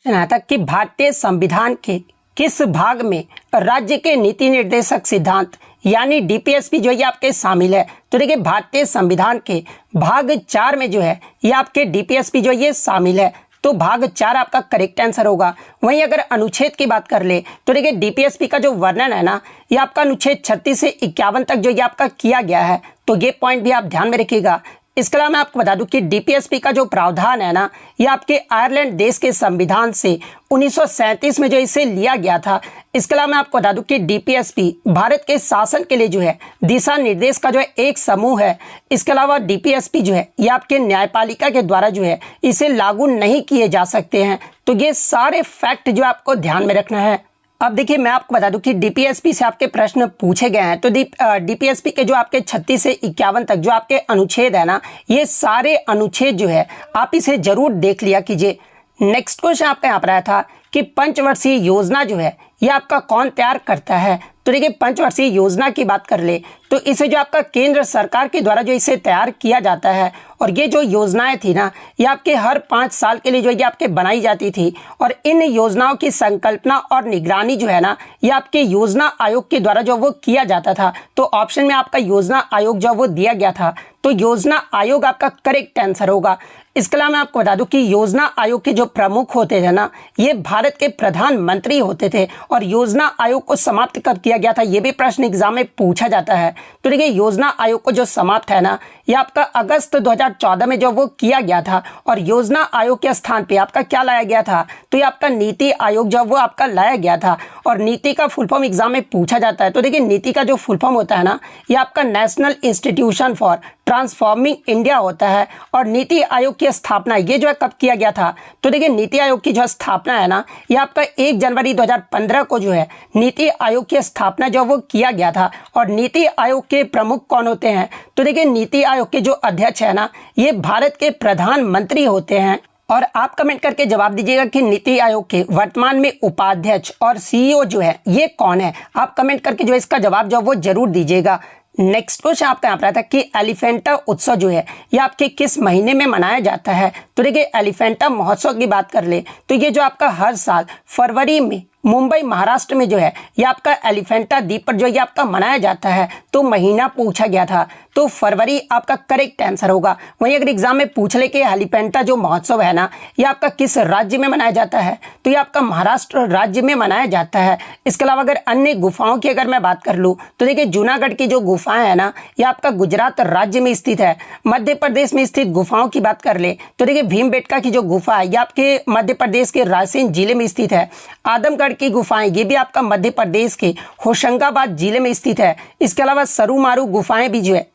यहाँ तक कि भारतीय संविधान के किस भाग में राज्य के नीति निर्देशक सिद्धांत यानी डीपीएसपी जो ये आपके शामिल है। तो देखिए भारतीय संविधान के भाग 4 में जो है ये आपके डीपीएसपी जो ये शामिल है। तो भाग 4 आपका करेक्ट आंसर होगा। वहीं अगर अनुच्छेद की बात कर ले तो देखिए डीपीएसपी का जो वर्णन है ना ये आपका अनुच्छेद 36 से 51 तक जो ये आपका किया गया है। तो ये पॉइंट भी आप ध्यान में रखिएगा। इसके अलावा मैं आपको बता दूं कि डीपीएसपी का जो प्रावधान है ना ये आपके आयरलैंड देश के संविधान से 1937 में जो इसे लिया गया था। इसके अलावा मैं आपको बता दूं कि डीपीएसपी भारत के शासन के लिए जो है दिशा निर्देश का जो है एक समूह है। इसके अलावा डीपीएसपी जो है ये आपके न्यायपालिका के द्वारा जो है इसे लागू नहीं किए जा सकते हैं। तो ये सारे फैक्ट जो आपको ध्यान में रखना है। अब देखिए मैं आपको बता दूं कि डीपीएसपी से आपके प्रश्न पूछे गए हैं। तो डीपीएसपी के जो आपके 36 से 51 तक जो आपके अनुच्छेद है ना ये सारे अनुच्छेद जो है आप इसे जरूर देख लिया कीजिए। नेक्स्ट क्वेश्चन आपका यहाँ पर आया था कि पंचवर्षीय योजना जो है ये आपका कौन तैयार करता है। तो देखिए पंचवर्षीय योजना की बात कर ले तो इसे जो आपका केंद्र सरकार के द्वारा जो इसे तैयार किया जाता है और ये जो योजनाएं थी ना ये आपके हर 5 साल के लिए जो ये आपके बनाई जाती थी और इन योजनाओं की संकल्पना और निगरानी जो है ना ये आपके योजना आयोग के द्वारा जो वो किया जाता था। तो ऑप्शन में आपका योजना आयोग जो वो दिया गया था। तो योजना आयोग आपका करेक्ट आंसर होगा। इसके अलावा मैं आपको बता दूं कि योजना आयोग के जो प्रमुख होते थे ना ये भारत के प्रधानमंत्री होते थे और योजना आयोग को समाप्त कब किया गया था ये भी प्रश्न एग्जाम में पूछा जाता है। तो देखिए योजना आयोग को जो समाप्त है ना ये आपका अगस्त 2014 में जो वो किया गया था और योजना आयोग के स्थान पे आपका क्या लाया गया था। तो ये आपका नीति आयोग जो वो आपका लाया गया था और नीति का फुल फॉर्म एग्जाम में पूछा जाता है। तो देखिए नीति का जो फुल फॉर्म होता है ना ये आपका national institution for transforming India होता है। और नीति आयोग की स्थापना ये जो है कब किया गया था। तो देखिए नीति आयोग की जो स्थापना है ना ये आपका 1 जनवरी 2015 को जो है नीति आयोग की स्थापना जो वो किया गया था। और नीति आयोग के प्रमुख कौन होते हैं। तो देखिए नीति आयोग के जो अध्यक्ष है ना ये भारत के प्रधानमंत्री होते हैं। और आप कमेंट करके जवाब दीजिएगा कि नीति आयोग के वर्तमान में उपाध्यक्ष और सीईओ जो है ये कौन है। आप कमेंट करके जो इसका जवाब जो वो जरूर दीजिएगा। नेक्स्ट क्वेश्चन आपका यहाँ पर आता है कि एलिफेंटा उत्सव जो है ये आपके किस महीने में मनाया जाता है। तो देखिए एलिफेंटा महोत्सव की बात कर ले तो ये जो आपका हर साल फरवरी में मुंबई महाराष्ट्र में जो है ये आपका एलिफेंटा द्वीप पर जो ये आपका मनाया जाता है। तो महीना पूछा गया था तो फरवरी आपका करेक्ट आंसर होगा। वहीं अगर एग्जाम में पूछ ले कि एलिफेंटा जो महोत्सव है ना ये आपका किस राज्य में मनाया जाता है तो ये आपका महाराष्ट्र राज्य में मनाया जाता है। इसके अलावा अगर अन्य गुफाओं की अगर मैं बात कर लूँ तो देखिए जूनागढ़ की जो गुफाएं है ना ये आपका गुजरात राज्य में स्थित है। मध्य प्रदेश में स्थित गुफाओं की बात कर ले तो देखिए भीमबेटका की जो गुफा है ये आपके मध्य प्रदेश के रायसेन जिले में स्थित है। आदमगढ़ की गुफाएं ये भी आपका मध्य प्रदेश के होशंगाबाद जिले में स्थित है। इसके अलावा सरुमारू गुफाएं भी जो है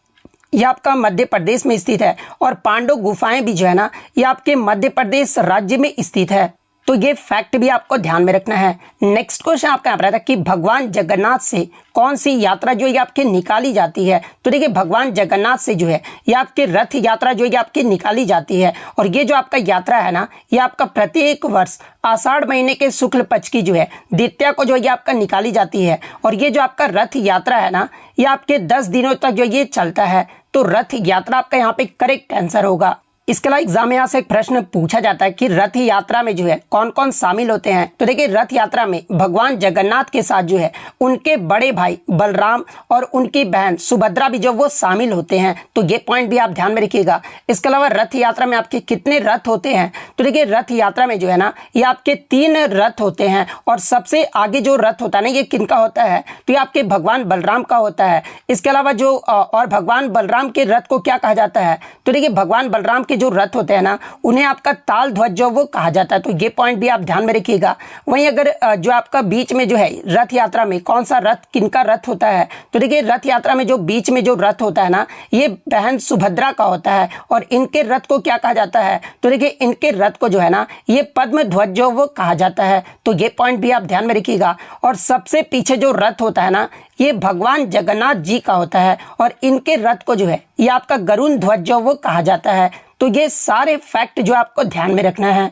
ये आपका मध्य प्रदेश में स्थित है। और पांडव गुफाएं भी जो है ना ये आपके मध्य प्रदेश राज्य में स्थित है। तो ये फैक्ट भी आपको ध्यान में रखना है। नेक्स्ट क्वेश्चन आपका यहाँ पर आता है कि भगवान जगन्नाथ से कौन सी यात्रा जो ये आपके निकाली जाती है। तो देखिए भगवान जगन्नाथ से जो है ये आपके रथ यात्रा जो ये आपकी निकाली जाती है। और ये जो आपका यात्रा है ना ये आपका प्रत्येक वर्ष आषाढ़ महीने के शुक्ल पक्ष की जो है द्वितीया को जो ये आपका निकाली जाती है। और ये जो आपका रथ यात्रा है ना ये आपके 10 दिनों तक जो ये चलता है। तो रथ यात्रा आपका यहाँ पे करेक्ट आंसर होगा। इसके अलावा एग्जाम में यहाँ से एक प्रश्न पूछा जाता है कि रथ यात्रा में जो है कौन कौन शामिल होते हैं। तो देखिए रथ यात्रा में भगवान जगन्नाथ के साथ जो है उनके बड़े भाई बलराम और उनकी बहन सुभद्रा भी जो वो शामिल होते हैं। तो ये पॉइंट भी आप ध्यान में रखिएगा। इसके अलावा रथ यात्रा में आपके कितने रथ होते हैं। तो देखिए रथ यात्रा में जो है ना ये आपके 3 रथ होते हैं। और सबसे आगे जो रथ होता है ना ये किनका होता है। तो ये आपके भगवान बलराम का होता है। इसके अलावा जो और भगवान बलराम के रथ को क्या कहा जाता है। तो देखिए भगवान बलराम के जो रथ होते हैं ना उन्हें आपका ताल ध्वज जो वो कहा जाता है। तो ये पॉइंट भी आप ध्यान में रखिएगा। वहीं अगर जो आपका बीच में जो है रथ यात्रा में कौन सा रथ किनका रथ होता है। तो देखिए रथ यात्रा में जो बीच में जो रथ होता है ना ये बहन सुभद्रा का होता है। और इनके रथ को क्या कहा जाता है। तो देखिए इनके रथ को जो है ना ये पद्म ध्वज जो वो कहा जाता है। तो ये पॉइंट भी आप ध्यान में रखिएगा। और सबसे पीछे जो रथ होता है ना ये भगवान जगन्नाथ जी का होता है। और इनके रथ को जो है ये आपका गरुड़ ध्वज जो वो कहा जाता है। तो ये सारे फैक्ट जो आपको ध्यान में रखना है।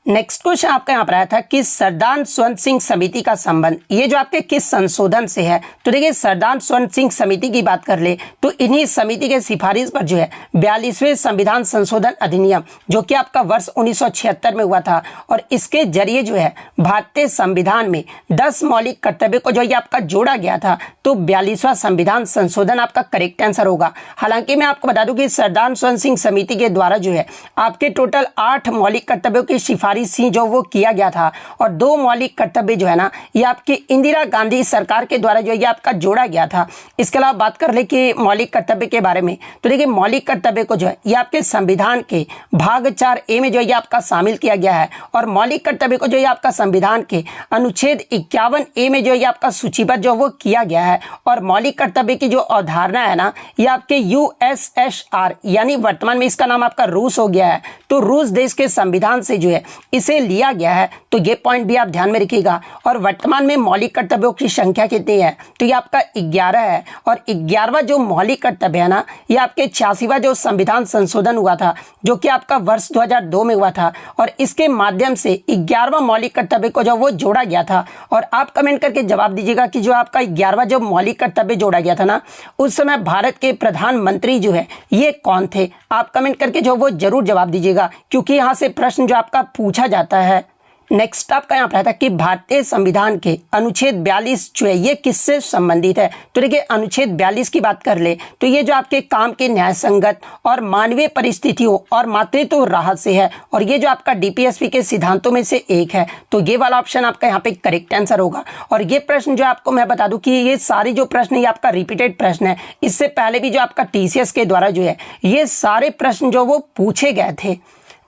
नेक्स्ट क्वेश्चन आपका यहाँ पर आया था कि सरदार स्वर्ण सिंह समिति का संबंध ये जो आपके किस संशोधन से है। तो देखिए सरदार स्वर्ण सिंह समिति की बात कर ले तो इन्हीं समिति के सिफारिश पर जो है 42वें संविधान संशोधन अधिनियम जो कि आपका वर्ष 1976 में हुआ था और इसके जरिए जो है भारतीय संविधान में 10 मौलिक कर्तव्य को जो ये आपका जोड़ा गया था। तो 42वां संविधान संशोधन आपका करेक्ट आंसर होगा। हालांकि मैं आपको बता दूं कि सरदार स्वर्ण सिंह समिति के द्वारा जो है आपके टोटल 8 मौलिक कर्तव्यों की सिफारिश जो वो किया गया था और 2 मौलिक कर्तव्य जो है ना ये आपकी इंदिरा गांधी सरकार के द्वारा जो ये आपका जोड़ा गया था। इसके अलावा बात कर ले कि मौलिक कर्तव्य के बारे में तो देखिए मौलिक कर्तव्य को जो है ये आपके संविधान के भाग 4A में जो ये आपका शामिल किया गया है और मौलिक कर्तव्य को जो ये आपका संविधान के अनुच्छेद 51A में जो ये आपका सूचीबद्ध जो वो किया गया है। और मौलिक कर्तव्य की जो अवधारणा है ना ये आपके USSR यानी वर्तमान में इसका नाम आपका रूस हो गया है। तो रूस देश के संविधान से जो है इसे लिया गया है। तो ये पॉइंट भी आप ध्यान में रखिएगा। और वर्तमान में मौलिक कर्तव्यों की संख्या कितनी है तो ये आपका 11 है और 11वां जो मौलिक कर्तव्य है ना ये आपके 86वां जो संविधान संशोधन हुआ था जो कि आपका वर्ष 2002 में हुआ था और इसके माध्यम से 11वां मौलिक कर्तव्य को जो वो जोड़ा गया था। और आप कमेंट करके जवाब दीजिएगा कि जो आपका 11वां जो मौलिक कर्तव्य जोड़ा गया था ना उस समय भारत के प्रधानमंत्री जो है ये कौन थे। आप कमेंट करके जो वो जरूर जवाब दीजिएगा क्योंकि यहाँ से प्रश्न जो आपका पूछा जाता है। नेक्स्ट आपका यहाँ पर था कि भारतीय संविधान के अनुच्छेद 42 जो है ये किससे संबंधित है। तो देखिए अनुच्छेद 42 की बात कर ले तो ये जो आपके काम के न्याय संगत और मानवीय परिस्थितियों और मातृत्व राहत से है और ये जो आपका DPSP के सिद्धांतों में से एक है। तो ये वाला ऑप्शन आपका यहाँ पे करेक्ट आंसर होगा। और ये प्रश्न जो आपको मैं बता दूं कि ये सारे जो प्रश्न ये आपका रिपीटेड प्रश्न है। इससे पहले भी जो आपका TCS के द्वारा जो है ये सारे प्रश्न जो वो पूछे गए थे।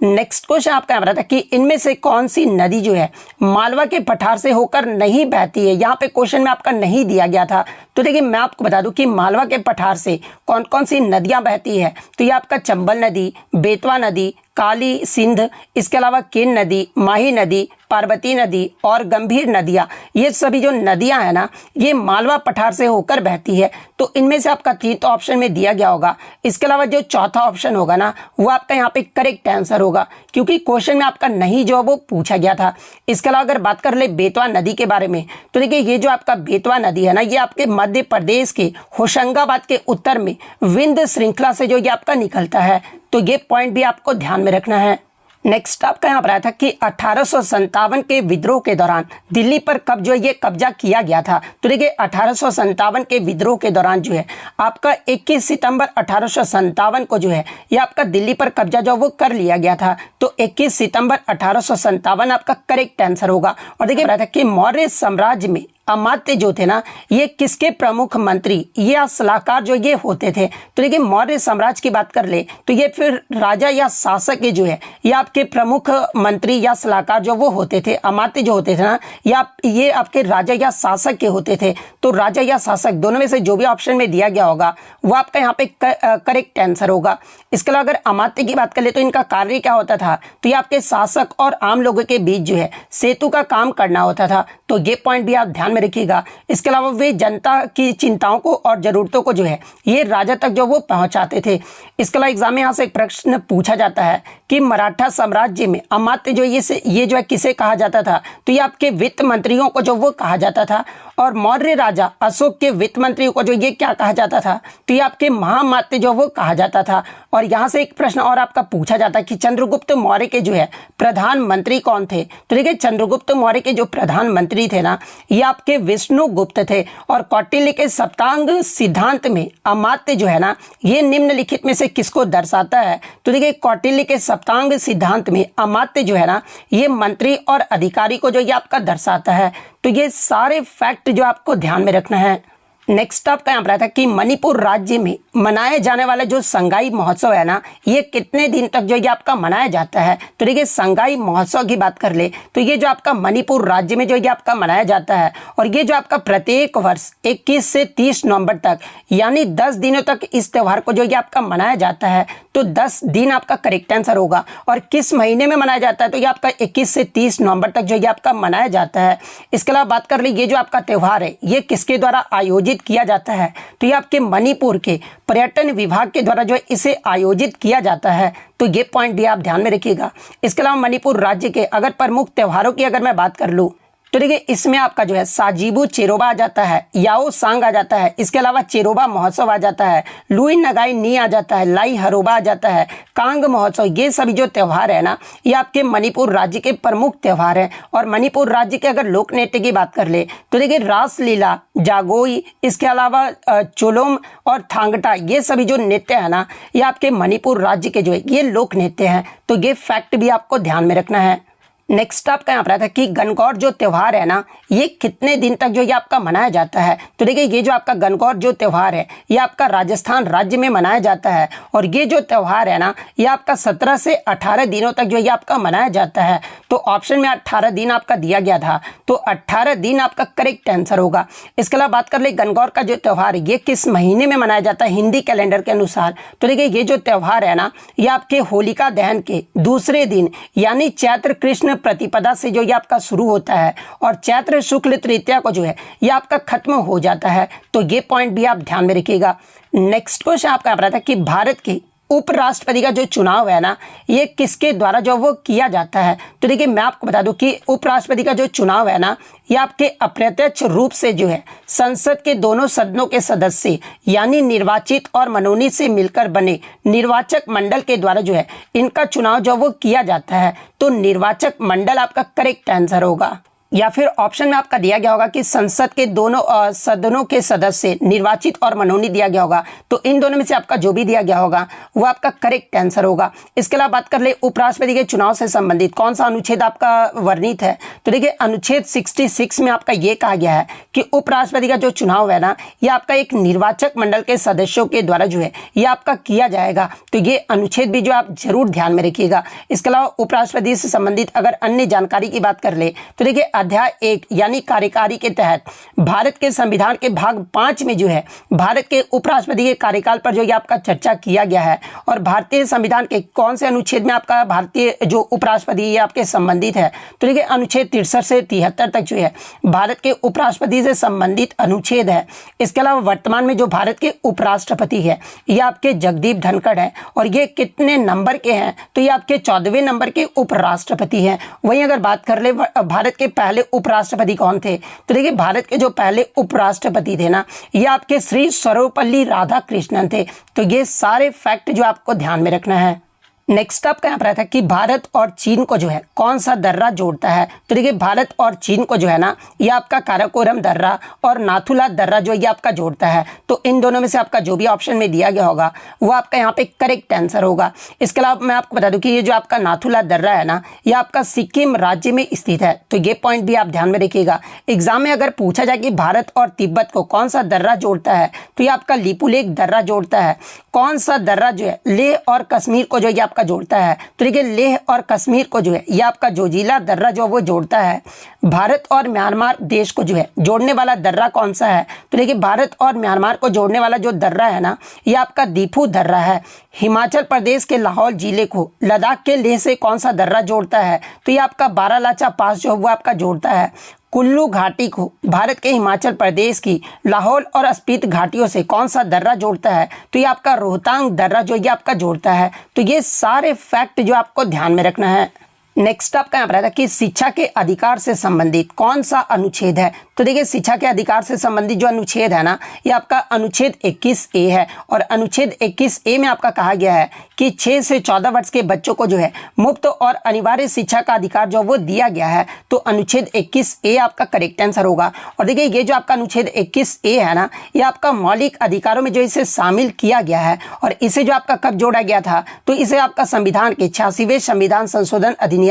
नेक्स्ट क्वेश्चन आपका यहाँ था कि इनमें से कौन सी नदी जो है मालवा के पठार से होकर नहीं बहती है। यहाँ पे क्वेश्चन में आपका नहीं दिया गया था। तो देखिए मैं आपको बता दूं कि मालवा के पठार से कौन कौन सी नदियां बहती है। तो ये आपका चंबल नदी, बेतवा नदी, काली सिंध, इसके अलावा केन नदी, माही नदी, पार्वती नदी और गंभीर नदियां, ये सभी जो नदियां हैं ना ये मालवा पठार से होकर बहती है। तो इनमें से आपका 3 ऑप्शन में दिया गया होगा। इसके अलावा जो चौथा ऑप्शन होगा ना वो आपका यहाँ पे करेक्ट आंसर होगा क्योंकि क्वेश्चन में आपका नहीं जो वो पूछा गया था। इसके अलावा अगर बात कर ले बेतवा नदी के बारे में तो देखिए ये जो आपका बेतवा नदी है ना ये आपके मध्य प्रदेश के होशंगाबाद के उत्तर में विंध्य श्रृंखला से जो ये आपका निकलता है। तो ये पॉइंट भी आपको ध्यान में रखना है। नेक्स्ट आपका यहाँ पर आया था कि 1857 के विद्रोह के दौरान दिल्ली पर कब जो ये कब्जा किया गया था। तो देखिए 1857 के विद्रोह के दौरान जो है आपका 21 सितंबर 1857 को जो है ये आपका दिल्ली पर कब्जा जो वो कर लिया गया था। तो 21 सितंबर 1857 आपका करेक्ट आंसर होगा। और देखिए रहा था कि मौर्य साम्राज्य में अमात्य जो थे ना ये किसके प्रमुख मंत्री या सलाहकार जो ये होते थे। तो देखिए मौर्य साम्राज्य की बात कर ले तो ये फिर राजा या शासक के जो है ये आपके प्रमुख मंत्री या सलाहकार जो वो होते थे। अमात्य जो होते थे ना या ये आपके राजा या शासक के होते थे। तो राजा या शासक दोनों में से जो भी ऑप्शन में दिया गया होगा वो आपका यहाँ पे करेक्ट आंसर होगा। इसके अलावा अगर अमात्य की बात कर ले तो इनका कार्य क्या होता था। तो ये आपके शासक और आम लोगों के बीच जो है सेतु का काम करना होता था। तो ये पॉइंट भी आप ध्यान में रखिएगा। इसके अलावा वे जनता की चिंताओं को और जरूरतों को जो है ये राजा तक जो वो पहुंचाते थे। इसके अलावा एग्जाम में यहाँ से एक प्रश्न पूछा जाता है कि मराठा साम्राज्य में अमात्य जो ये जो है किसे कहा जाता था। तो ये आपके वित्त मंत्रियों को जो वो कहा जाता था। और मौर्य राजा अशोक के वित्त मंत्रियों को जो ये क्या कहा जाता था। तो ये आपके महामात्य जो वो कहा जाता था। और यहाँ से एक प्रश्न और आपका पूछा जाता है कि चंद्रगुप्त मौर्य के जो है प्रधानमंत्री कौन थे। तो देखिए चंद्रगुप्त मौर्य के जो प्रधानमंत्री थे ना ये आपके विष्णुगुप्त थे। और कौटिल्य के सप्तांग सिद्धांत में अमात्य जो है ना ये निम्नलिखित में से किसको दर्शाता है। तो देखिए कौटिल्य के सप्तांग सिद्धांत में अमात्य जो है ना ये मंत्री और अधिकारी को जो ये आपका दर्शाता है। तो ये सारे फैक्ट जो आपको ध्यान में रखना है। नेक्स्ट आपका यहाँ पर था कि मणिपुर राज्य में मनाए जाने वाला जो संगाई महोत्सव है ना ये कितने दिन तक जो ये आपका मनाया जाता है। तो देखिए संगाई महोत्सव की बात कर ले तो ये जो आपका मणिपुर राज्य में जो ये आपका मनाया जाता है और ये जो आपका प्रत्येक वर्ष 21 से 30 नवंबर तक यानी 10 दिनों तक इस त्यौहार को जो ये आपका मनाया जाता है। तो 10 दिन आपका करेक्ट आंसर होगा। और किस महीने में मनाया जाता है तो ये आपका 21 से 30 नवंबर तक जो ये आपका मनाया जाता है। इसके अलावा बात कर ले ये जो आपका त्यौहार है ये किसके द्वारा आयोजित आयोजित किया जाता है, तो ये आपके मणिपुर के पर्यटन विभाग के द्वारा जो है इसे आयोजित किया जाता है। तो ये पॉइंट भी आप ध्यान में रखिएगा। इसके अलावा मणिपुर राज्य के अगर प्रमुख त्योहारों की अगर मैं बात कर लूँ तो देखिए इसमें आपका जो है साजिबू चेरोबा आ जाता है, याओ सांग आ जाता है, इसके अलावा चेरोबा महोत्सव आ जाता है, लुई नगाई नी आ जाता है, लाई हरोबा आ जाता है, कांग महोत्सव। ये सभी जो त्यौहार है ना ये आपके मणिपुर राज्य के प्रमुख त्यौहार हैं। और मणिपुर राज्य के अगर लोक नृत्य की बात कर ले तो देखिए रासलीला, जागोई, इसके अलावा चोलोम और थांगटा, ये सभी जो नृत्य है ना ये आपके मणिपुर राज्य के जो है ये लोक नृत्य हैं। तो ये फैक्ट भी आपको ध्यान में रखना है। नेक्स्ट आपका यहाँ पर आता है कि गणगौर जो त्यौहार है ना ये कितने दिन तक जो ये आपका मनाया जाता है। तो देखिए ये जो आपका गणगौर जो त्यौहार है ये आपका राजस्थान राज्य में मनाया जाता है और ये जो त्यौहार है ना ये आपका 17 से 18 दिनों तक जो ये आपका मनाया जाता है। तो ऑप्शन में 18 दिन आपका दिया गया था, तो 18 दिन आपका करेक्ट आंसर होगा। इसके अलावा बात कर ले गणगौर का जो त्यौहार है ये किस महीने में मनाया जाता है हिंदी कैलेंडर के अनुसार। तो देखिए ये जो त्यौहार है ना ये आपके होलिका दहन के दूसरे दिन यानी चैत्र कृष्ण प्रतिपदा से जो ये आपका शुरू होता है और चैत्र शुक्ल तृतीया को जो है ये आपका खत्म हो जाता है। तो ये पॉइंट भी आप ध्यान में रखिएगा। नेक्स्ट क्वेश्चन आपका यहाँ पर आता है कि भारत के उपराष्ट्रपति का जो चुनाव है ना ये किसके द्वारा जो वो किया जाता है। तो देखिए मैं आपको बता दूं कि उपराष्ट्रपति का जो चुनाव है ना ये आपके अप्रत्यक्ष रूप से जो है संसद के दोनों सदनों के सदस्य यानी निर्वाचित और मनोनीत से मिलकर बने निर्वाचक मंडल के द्वारा जो है इनका चुनाव जो वो किया जाता है। तो निर्वाचक मंडल आपका करेक्ट आंसर होगा। या फिर ऑप्शन में आपका दिया गया होगा कि संसद के दोनों सदनों के सदस्य निर्वाचित और मनोनीत दिया गया होगा, तो इन दोनों में से आपका जो भी दिया गया होगा वो आपका करेक्ट आंसर होगा। इसके अलावा बात कर ले उपराष्ट्रपति के चुनाव से संबंधित कौन सा अनुच्छेद आपका वर्णित है। तो देखिए अनुच्छेद 66 में आपका ये कहा गया है कि उपराष्ट्रपति का जो चुनाव है ना ये आपका एक निर्वाचक मंडल के सदस्यों के द्वारा जो है ये आपका किया जाएगा। तो ये अनुच्छेद भी जो आप जरूर ध्यान में रखिएगा। इसके अलावा उपराष्ट्रपति से संबंधित अगर अन्य जानकारी की बात कर ले तो देखिए अध्याय 1 यानी कार्यकारी के तहत भारत के संविधान के भाग 5 में जो है भारत के उपराष्ट्रपति के कार्यकाल पर जो ये आपका चर्चा किया गया है। और भारतीय संविधान के कौन से अनुच्छेद में आपका भारतीय जो उपराष्ट्रपति ये आपके संबंधित है। तो देखिए अनुच्छेद 63 से 73 तक जो है भारत के उपराष्ट्रपति से संबंधित अनुच्छेद है। इसके अलावा वर्तमान में जो भारत के उपराष्ट्रपति है ये आपके जगदीप धनखड़ है और ये कितने नंबर के हैं। तो ये आपके 14वें नंबर के उपराष्ट्रपति हैं। वहीं अगर बात कर ले भारत के पहले उपराष्ट्रपति कौन थे। तो देखिए भारत के जो पहले उपराष्ट्रपति थे ना ये आपके श्री सर्वपल्ली राधाकृष्णन थे। तो ये सारे फैक्ट जो आपको ध्यान में रखना है। नेक्स्ट आपका यहाँ पर आता है कि भारत और चीन को जो है कौन सा दर्रा जोड़ता है। तो देखिए भारत और चीन को जो है ना ये आपका काराकोरम दर्रा और नाथुला दर्रा जो ये आपका जोड़ता है। तो इन दोनों में से आपका जो भी ऑप्शन में दिया गया होगा वो आपका यहाँ पे करेक्ट आंसर होगा। इसके अलावा मैं आपको बता दूं कि ये जो आपका नाथुला दर्रा है ना ये आपका सिक्किम राज्य में स्थित है। तो ये पॉइंट भी आप ध्यान में रखिएगा। एग्जाम में अगर पूछा जाए कि भारत और तिब्बत को कौन सा दर्रा जोड़ता है तो ये आपका लिपुलेख दर्रा जोड़ता है। कौन सा दर्रा जो है लेह और कश्मीर को जो ये आपका जोड़ता है। तो देखिए लेह और कश्मीर को जो है ये आपका जोजिला दर्रा जो वो जोड़ता है। भारत और म्यांमार देश को जो है जोड़ने वाला दर्रा कौन सा है। तो देखिए भारत और म्यांमार को जोड़ने वाला जो दर्रा है ना ये आपका दीफू दर्रा है। हिमाचल प्रदेश के लाहौल जिले को लद्दाख के लेह से कौन सा दर्रा जोड़ता है। तो ये आपका बारालाचा पास जो वो आपका जोड़ता है। कुल्लू घाटी को भारत के हिमाचल प्रदेश की लाहौल और स्पीति घाटियों से कौन सा दर्रा जोड़ता है। तो ये आपका रोहतांग दर्रा जो ये आपका जोड़ता है। तो ये सारे फैक्ट जो आपको ध्यान में रखना है। नेक्स्ट आपका यहाँ पर आता है कि शिक्षा के अधिकार से संबंधित कौन सा अनुच्छेद है। तो देखिए शिक्षा के अधिकार से संबंधित जो अनुच्छेद है ना ये आपका अनुच्छेद 21A है। और अनुच्छेद 21A में आपका कहा गया है कि 6 से 14 वर्ष के बच्चों को जो है मुफ्त और अनिवार्य शिक्षा का अधिकार जो वो दिया गया है। तो अनुच्छेद 21A आपका करेक्ट आंसर होगा। और देखिए ये जो आपका अनुच्छेद 21A है ना ये आपका मौलिक अधिकारों में जो इसे शामिल किया गया है। और इसे जो आपका कब जोड़ा गया था तो इसे आपका संविधान के 86वें संविधान संशोधन अधिनियम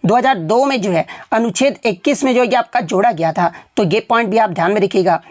2002 में जो है अनुच्छेद 21 में जो ये आपका जोड़ा गया था। तो ये पॉइंट भी आप ध्यान में रखिएगा।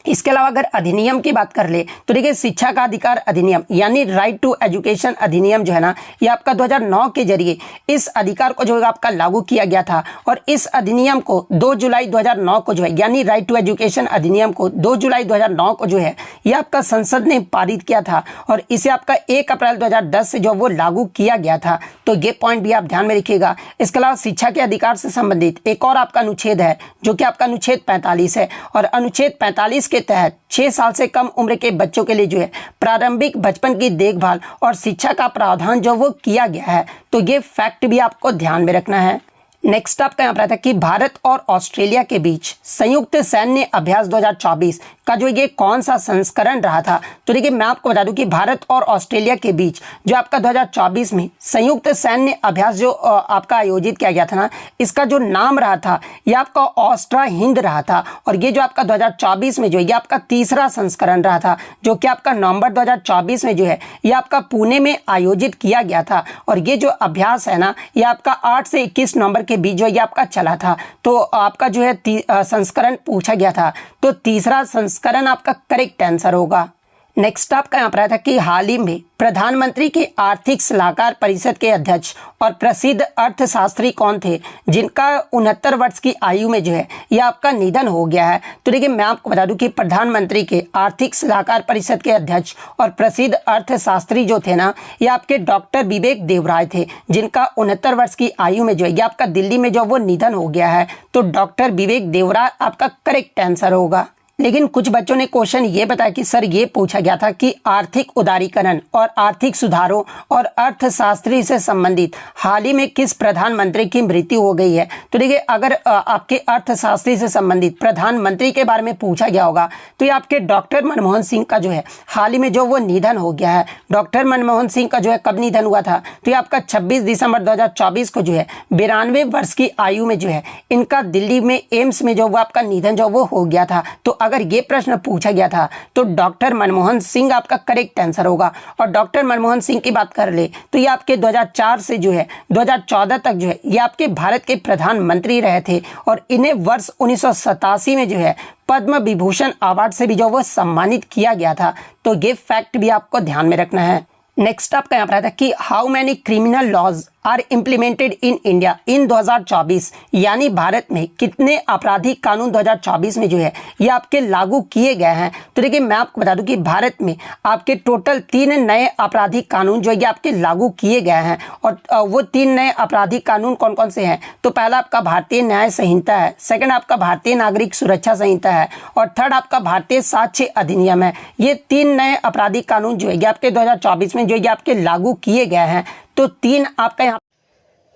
इसके अलावा अगर अधिनियम की बात कर ले तो देखिए शिक्षा का अधिकार अधिनियम यानी राइट टू एजुकेशन अधिनियम जो है ना ये आपका 2009 के जरिए इस अधिकार को जो है आपका लागू किया गया था। और इस अधिनियम को 2 जुलाई 2009 को जो है यानी राइट टू एजुकेशन अधिनियम को 2 जुलाई 2009 को जो है ये आपका संसद ने पारित किया था। और इसे आपका 1 अप्रैल 2010 से जो वो लागू किया गया था। तो ये पॉइंट भी आप ध्यान में रखिएगा। इसके अलावा शिक्षा के अधिकार से संबंधित एक और आपका अनुच्छेद है जो कि आपका अनुच्छेद 45 है। और अनुच्छेद 45 जिसके तहत 6 साल से कम उम्र के बच्चों के लिए जो है प्रारंभिक बचपन की देखभाल और शिक्षा का प्रावधान जो वो किया गया है। तो ये फैक्ट भी आपको ध्यान में रखना है। नेक्स्ट आपका यहाँ पर आता है कि भारत और ऑस्ट्रेलिया के बीच संयुक्त सैन्य अभ्यास 2024 का जो ये कौन सा संस्करण रहा था। तो देखिए मैं आपको बता दूं कि भारत और ऑस्ट्रेलिया के बीच जो आपका 2024 में संयुक्त सैन्य अभ्यास जो आपका आयोजित किया गया था ना, इसका जो नाम रहा था ये आपका ऑस्ट्रा हिंद रहा था। और ये जो आपका 2024 में जो है ये आपका तीसरा संस्करण रहा था, जो कि आपका नवंबर 2024 में जो है ये आपका पुणे में आयोजित किया गया था। और ये जो अभ्यास है ना, ये आपका 8 से 21 नवंबर के बीच जो ये आपका चला था। तो आपका जो है संस्करण पूछा गया था, तो तीसरा संस्करण आपका करेक्ट आंसर होगा। नेक्स्ट आपका यहाँ पर आया था कि हाल ही में प्रधानमंत्री के आर्थिक सलाहकार परिषद के अध्यक्ष और प्रसिद्ध अर्थशास्त्री कौन थे जिनका 69 वर्ष की आयु में जो है यह आपका निधन हो गया है। तो देखिए मैं आपको बता दूं कि प्रधानमंत्री के आर्थिक सलाहकार परिषद के अध्यक्ष और प्रसिद्ध अर्थशास्त्री जो थे ना, ये आपके डॉक्टर विवेक देवराय थे, जिनका 69 वर्ष की आयु में जो है ये आपका दिल्ली में जो वो निधन हो गया है। तो डॉक्टर विवेक देवराय आपका करेक्ट आंसर होगा। लेकिन कुछ बच्चों ने क्वेश्चन ये बताया कि सर ये पूछा गया था कि आर्थिक उदारीकरण और आर्थिक सुधारों और अर्थशास्त्री से संबंधित हाल ही में किस प्रधानमंत्री की मृत्यु हो गई है। तो देखिए अगर आपके अर्थशास्त्री से संबंधित प्रधानमंत्री के बारे में पूछा गया होगा तो ये आपके डॉक्टर मनमोहन सिंह का जो है हाल ही में जो वो निधन हो गया है। डॉक्टर मनमोहन सिंह का जो है कब निधन हुआ था, तो ये आपका 26 दिसंबर 2024 को जो है 92 वर्ष की आयु में जो है इनका दिल्ली में एम्स में जो वो आपका निधन जो वो हो गया था। तो अगर ये प्रश्न पूछा गया था तो डॉक्टर मनमोहन सिंह आपका करेक्ट आंसर होगा। और डॉक्टर मनमोहन सिंह की बात कर ले तो ये आपके 2004 से जो है 2014 तक जो है ये आपके भारत के प्रधानमंत्री रहे थे। और इन्हें वर्ष 1987 में जो है पद्म विभूषण अवार्ड से भी जो वो सम्मानित किया गया था। तो ये फैक्ट भी आपको ध्यान में रखना है। नेक्स्ट आपका यहाँ पर आता है कि how many criminal laws are implemented in India in 2024, यानी भारत में कितने आपराधिक कानून 2024 में जो है ये आपके लागू किए गए हैं। तो देखिए मैं आपको बता दूं कि भारत में आपके टोटल 3 नए आपराधिक कानून जो ये आपके लागू किए गए हैं। और वो 3 नए आपराधिक कानून कौन कौन से हैं, तो पहला आपका भारतीय न्याय संहिता है, सेकंड आपका भारतीय नागरिक सुरक्षा संहिता है और थर्ड आपका भारतीय साक्ष्य अधिनियम है। ये 3 नए आपराधिक कानून जो है ये आपके 2024 में जो ये आपके लागू किए गए हैं। तो 3 आपका यहाँ।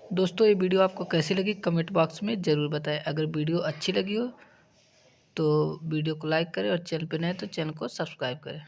दोस्तों ये वीडियो आपको कैसी लगी कमेंट बॉक्स में ज़रूर बताएं। अगर वीडियो अच्छी लगी हो तो वीडियो को लाइक करें और चैनल पे नए तो चैनल को सब्सक्राइब करें।